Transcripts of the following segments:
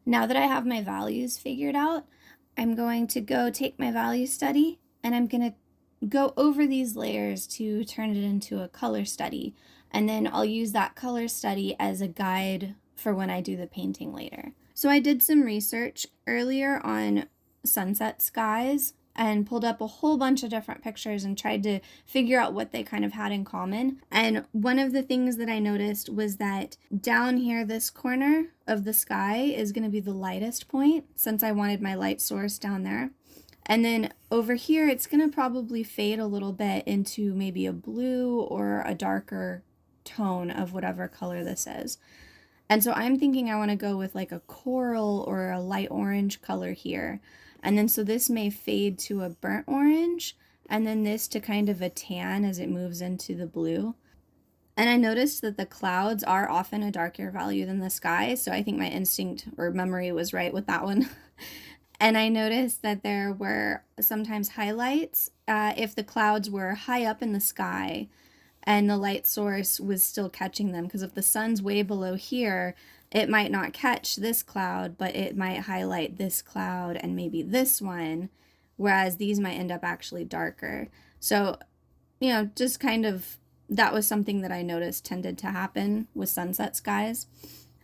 Now that I have my values figured out, I'm going to go take my value study and I'm going to go over these layers to turn it into a color study. And then I'll use that color study as a guide for when I do the painting later. So I did some research earlier on sunset skies and pulled up a whole bunch of different pictures and tried to figure out what they kind of had in common. And one of the things that I noticed was that down here, this corner of the sky is going to be the lightest point, since I wanted my light source down there. And then over here, it's going to probably fade a little bit into maybe a blue or a darker tone of whatever color this is. And so I'm thinking I want to go with like a coral or a light orange color here. And then so this may fade to a burnt orange, and then this to kind of a tan as it moves into the blue. And I noticed that the clouds are often a darker value than the sky, so I think my instinct or memory was right with that one. And I noticed that there were sometimes highlights if the clouds were high up in the sky and the light source was still catching them, because if the sun's way below here, it might not catch this cloud, but it might highlight this cloud and maybe this one, whereas these might end up actually darker. So, just kind of, that was something that I noticed tended to happen with sunset skies.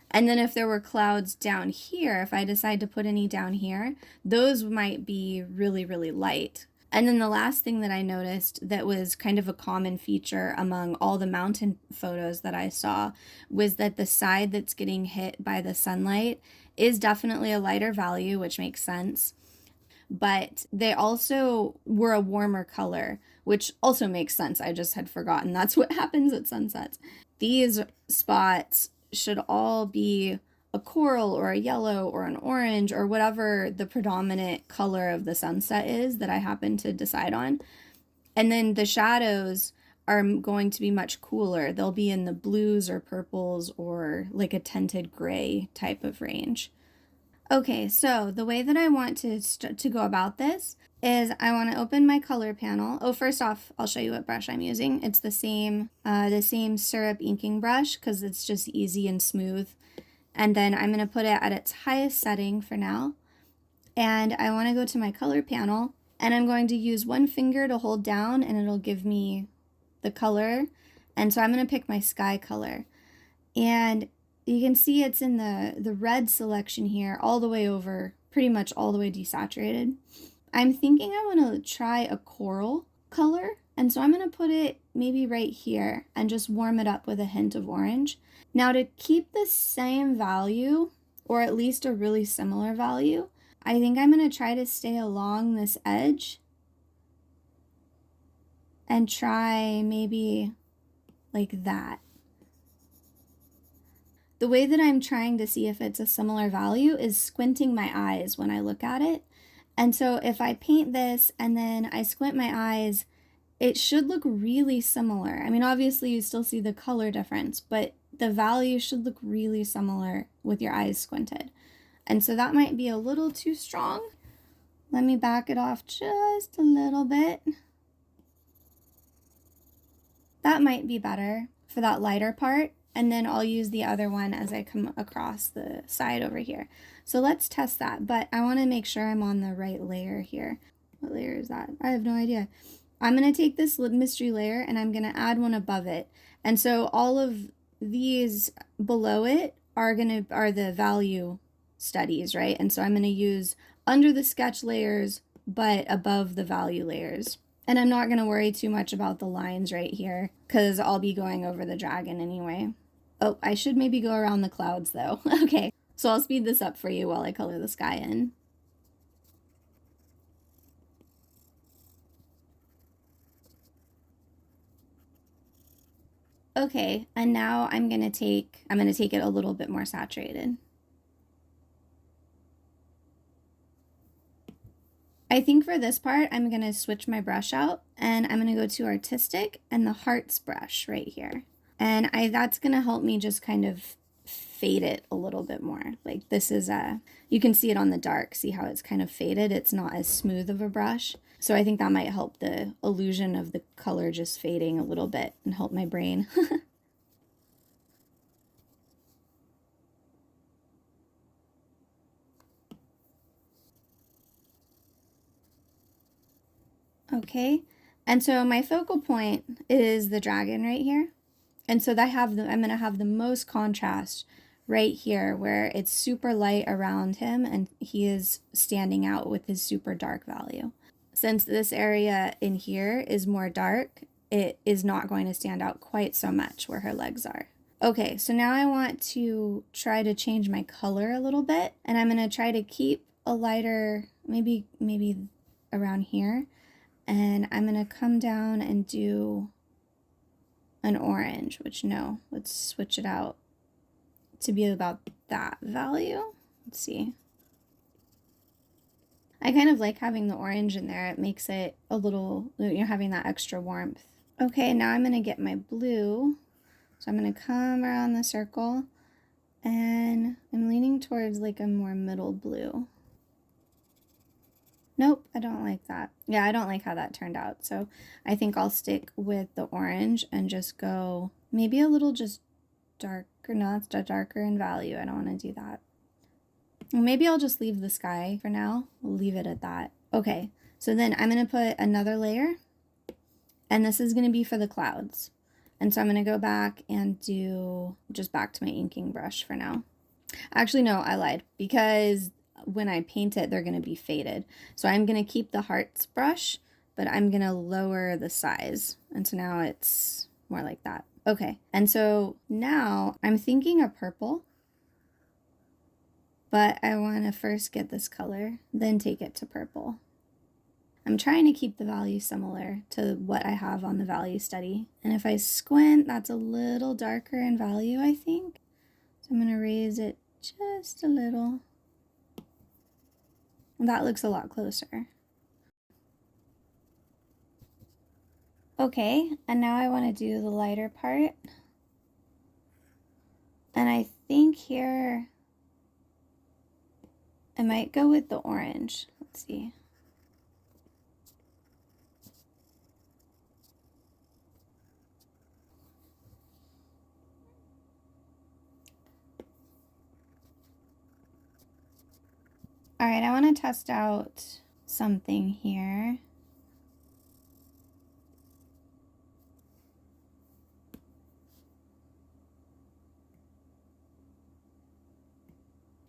And then if there were clouds down here, if I decide to put any down here, those might be really, really light. And then the last thing that I noticed that was kind of a common feature among all the mountain photos that I saw was that the side that's getting hit by the sunlight is definitely a lighter value, which makes sense. But they also were a warmer color, which also makes sense. I just had forgotten that's what happens at sunsets. These spots should all be a coral or a yellow or an orange or whatever the predominant color of the sunset is that I happen to decide on. And then the shadows are going to be much cooler. They'll be in the blues or purples or like a tinted gray type of range. Okay, so the way that I want to go about this is I want to open my color panel. Oh, first off, I'll show you what brush I'm using. It's the same syrup inking brush because it's just easy and smooth. And then I'm going to put it at its highest setting for now. And I want to go to my color panel and I'm going to use one finger to hold down and it'll give me the color. And so I'm going to pick my sky color. And you can see it's in the red selection here all the way over, pretty much all the way desaturated. I'm thinking I want to try a coral color. And so I'm going to put it maybe right here and just warm it up with a hint of orange. Now to keep the same value, or at least a really similar value, I think I'm going to try to stay along this edge and try maybe like that. The way that I'm trying to see if it's a similar value is squinting my eyes when I look at it. And so if I paint this and then I squint my eyes, it should look really similar. I mean, obviously you still see the color difference, but the value should look really similar with your eyes squinted. And so that might be a little too strong. Let me back it off just a little bit. That might be better for that lighter part. And then I'll use the other one as I come across the side over here. So let's test that, but I want to make sure I'm on the right layer here. What layer is that? I have no idea. I'm going to take this mystery layer and I'm going to add one above it. And so all of these below it are the value studies, right? And so I'm going to use under the sketch layers, but above the value layers. And I'm not going to worry too much about the lines right here because I'll be going over the dragon anyway. Oh, I should maybe go around the clouds though. Okay, so I'll speed this up for you while I color the sky in. Okay, and now I'm gonna take it a little bit more saturated. I think for this part, I'm gonna switch my brush out and I'm gonna go to Artistic and the Hearts brush right here. And that's gonna help me just kind of fade it a little bit more. Like this is you can see it on the dark, see how it's kind of faded. It's not as smooth of a brush. So I think that might help the illusion of the color just fading a little bit and help my brain. Okay, and so my focal point is the dragon right here. And so I'm gonna have the most contrast right here where it's super light around him and he is standing out with his super dark value. Since this area in here is more dark, it is not going to stand out quite so much where her legs are. Okay, so now I want to try to change my color a little bit, and I'm gonna try to keep a lighter, maybe around here, and I'm gonna come down and do an orange, which no, let's switch it out to be about that value. Let's see. I kind of like having the orange in there. It makes it a little, you're having that extra warmth. Okay, now I'm gonna get my blue. So I'm gonna come around the circle and I'm leaning towards like a more middle blue. Nope, I don't like that. Yeah, I don't like how that turned out. So I think I'll stick with the orange and just go maybe a little just darker, not darker in value. I don't want to do that. Maybe I'll just leave the sky for now. We'll leave it at that. Okay, so then I'm going to put another layer, and this is going to be for the clouds. And so I'm going to go back and do just back to my inking brush for now. Actually, no, I lied, because when I paint it, they're going to be faded. So I'm going to keep the hearts brush, but I'm going to lower the size. And so now it's more like that. Okay, and so now I'm thinking a purple, but I want to first get this color, then take it to purple. I'm trying to keep the value similar to what I have on the value study. And if I squint, that's a little darker in value, I think. So I'm going to raise it just a little. That looks a lot closer. Okay, and now I want to do the lighter part. And I think here I might go with the orange. Let's see. All right, I want to test out something here.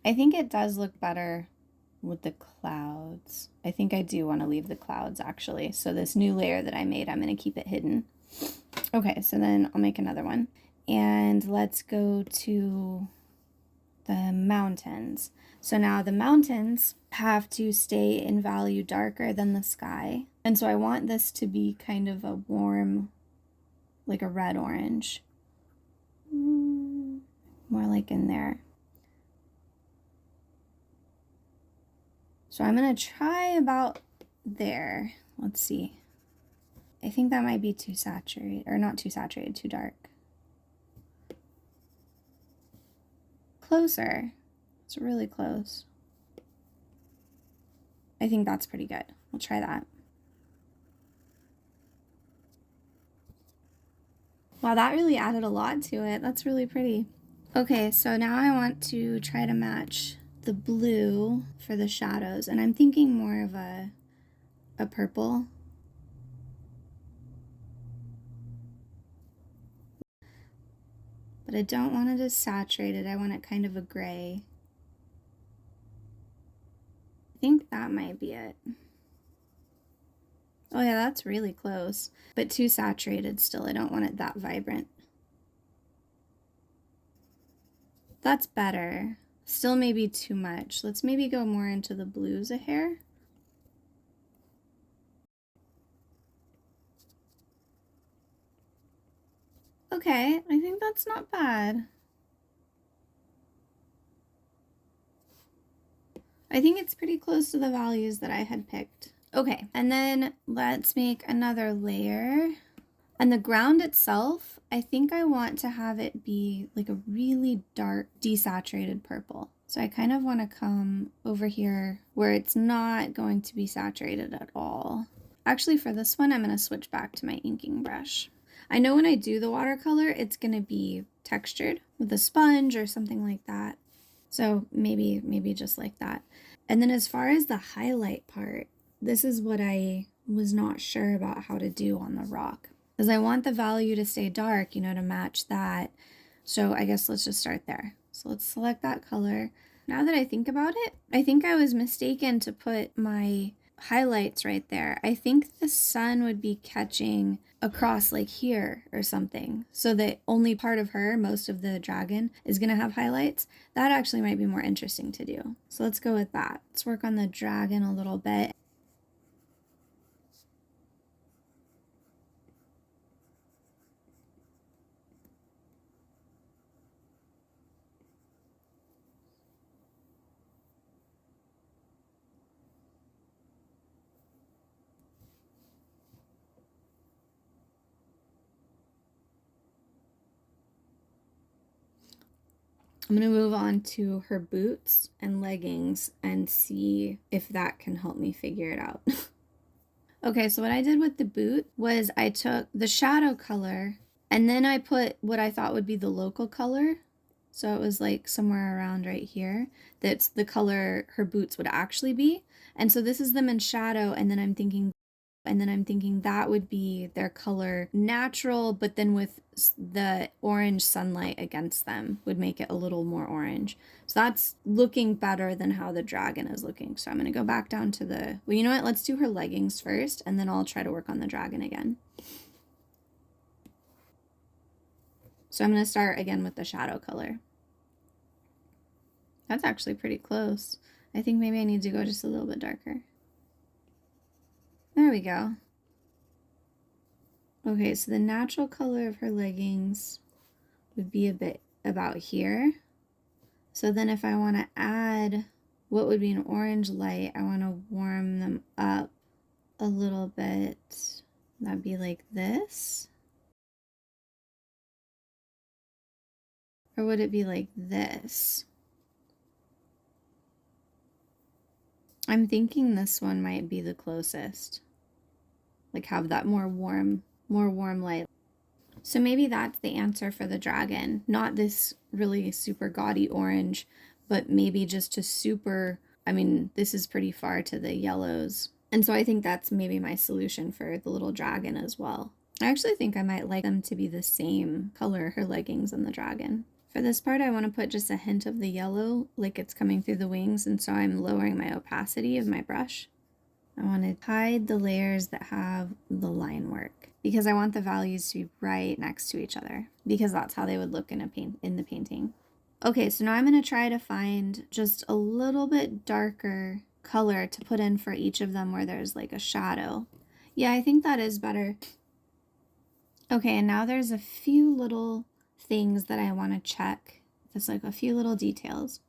I think it does look better with the clouds. I think I do want to leave the clouds actually. So this new layer that I made, I'm going to keep it hidden. Okay, so then I'll make another one. And let's go to the mountains. So now the mountains have to stay in value darker than the sky. And so I want this to be kind of a warm, like a red orange. More like in there. So I'm going to try about there. Let's see. I think that might be too saturated, or not too saturated, too dark. Closer. It's really close. I think that's pretty good. We'll try that. Wow, that really added a lot to it. That's really pretty. Okay, so now I want to try to match the blue for the shadows, and I'm thinking more of a purple. But I don't want it as saturated. I want it kind of a gray. I think that might be it. Oh yeah, that's really close, but too saturated still. I don't want it that vibrant. That's better. Still maybe too much. Let's maybe go more into the blues a hair. Okay, I think that's not bad. I think it's pretty close to the values that I had picked. Okay, and then let's make another layer. And the ground itself, I think I want to have it be like a really dark, desaturated purple. So I kind of want to come over here where it's not going to be saturated at all. Actually, for this one, I'm going to switch back to my inking brush. I know when I do the watercolor, it's going to be textured with a sponge or something like that. So maybe just like that. And then as far as the highlight part, this is what I was not sure about how to do on the rock. Because I want the value to stay dark, you know, to match that. So I guess let's just start there. So let's select that color. Now that I think about it, I think I was mistaken to put my highlights right there. I think the sun would be catching across like here or something. So that only part of her, most of the dragon, is going to have highlights. That actually might be more interesting to do. So let's go with that. Let's work on the dragon a little bit. I'm going to move on to her boots and leggings and see if that can help me figure it out. Okay, so what I did with the boot was I took the shadow color and then I put what I thought would be the local color. So it was like somewhere around right here. That's the color her boots would actually be. And so this is them in shadow, and then I'm thinking that would be their color natural, but then with the orange sunlight against them would make it a little more orange. So that's looking better than how the dragon is looking. So I'm going to go back down to the, well, you know what? Let's do her leggings first, and then I'll try to work on the dragon again. So I'm going to start again with the shadow color. That's actually pretty close. I think maybe I need to go just a little bit darker. There we go. Okay, so the natural color of her leggings would be a bit about here. So then if I want to add what would be an orange light, I want to warm them up a little bit. That'd be like this. Or would it be like this? I'm thinking this one might be the closest. Like have that more warm light. So maybe that's the answer for the dragon. Not this really super gaudy orange, but maybe just a super, I mean, this is pretty far to the yellows. And so I think that's maybe my solution for the little dragon as well. I actually think I might like them to be the same color, her leggings and the dragon. For this part, I want to put just a hint of the yellow, like it's coming through the wings, and so I'm lowering my opacity of my brush. I want to hide the layers that have the line work because I want the values to be right next to each other because that's how they would look in the painting. Okay, so now I'm going to try to find just a little bit darker color to put in for each of them where there's like a shadow. Yeah, I think that is better. Okay, and now there's a few little things that I want to check. There's like a few little details.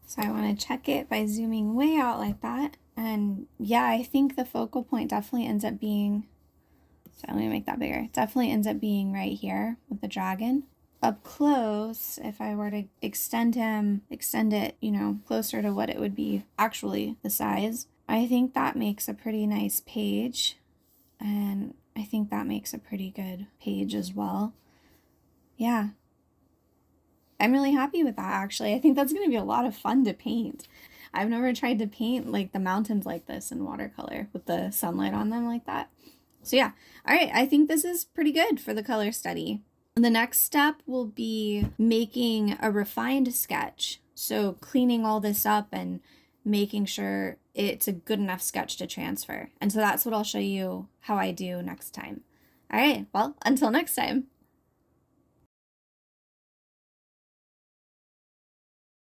So I want to check it by zooming way out like that. And yeah, I think the focal point definitely ends up being, so let me make that bigger. It definitely ends up being right here with the dragon. Up close, if I were to extend it, you know, closer to what it would be actually the size, I think that makes a pretty nice page. And I think that makes a pretty good page as well. Yeah. I'm really happy with that, actually. I think that's going to be a lot of fun to paint. I've never tried to paint like the mountains like this in watercolor with the sunlight on them like that. So yeah, all right, I think this is pretty good for the color study. The next step will be making a refined sketch. So cleaning all this up and making sure it's a good enough sketch to transfer. And so that's what I'll show you how I do next time. All right, well, until next time.